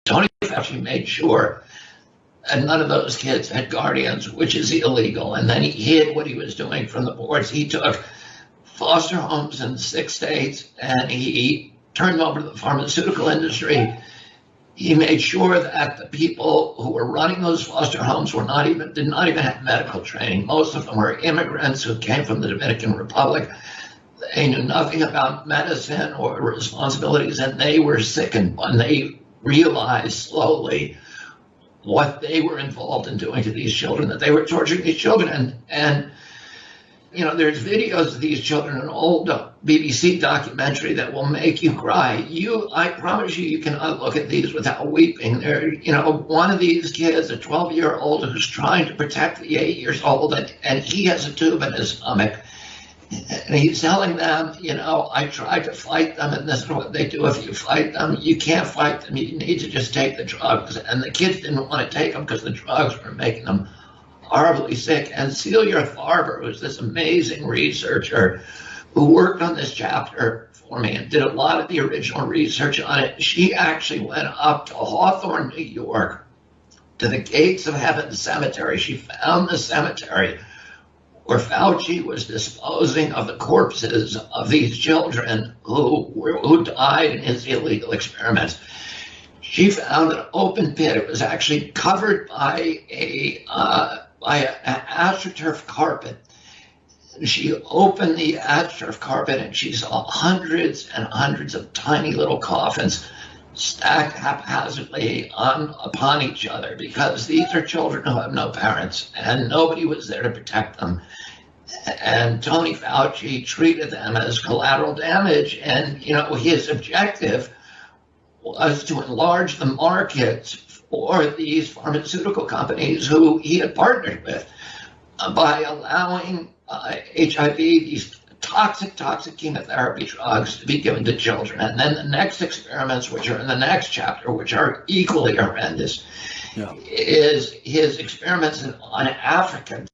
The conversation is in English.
Tony Fauci made sure that none of those kids had guardians, which is illegal. And then he hid what he was doing from the boards. He took foster homes in 6 states and he turned them over to the pharmaceutical industry. He made sure that the people who were running those foster homes did not even have medical training. Most of them were immigrants who came from the Dominican Republic. They knew nothing about medicine or responsibilities, and they were sickened when they realized slowly what they were involved in doing to these children, that they were torturing these children. And you know, there's videos of these children, an old BBC documentary that will make you cry. I promise you cannot look at these without weeping. One of these kids, a 12-year-old who's trying to protect the 8-year-old, and he has a tube in his stomach. And he's telling them, I tried to fight them, and this is what they do if you fight them. You can't fight them. You need to just take the drugs. And the kids didn't want to take them because the drugs were making them horribly sick. And Celia Farber, who's this amazing researcher who worked on this chapter for me and did a lot of the original research on it, she actually went up to Hawthorne, New York, to the Gates of Heaven Cemetery. She found the cemetery where Fauci was disposing of the corpses of these children who died in his illegal experiments. She found an open pit. It was actually covered by an astroturf carpet. She opened the astroturf carpet and she saw hundreds and hundreds of tiny little coffins stacked haphazardly upon each other, because these are children who have no parents and nobody was there to protect them. And Tony Fauci treated them as collateral damage. And, his objective was to enlarge the markets for these pharmaceutical companies who he had partnered with by allowing HIV, these toxic chemotherapy drugs, to be given to children. And then the next experiments, which are in the next chapter, which are equally horrendous, is his experiments on Africans.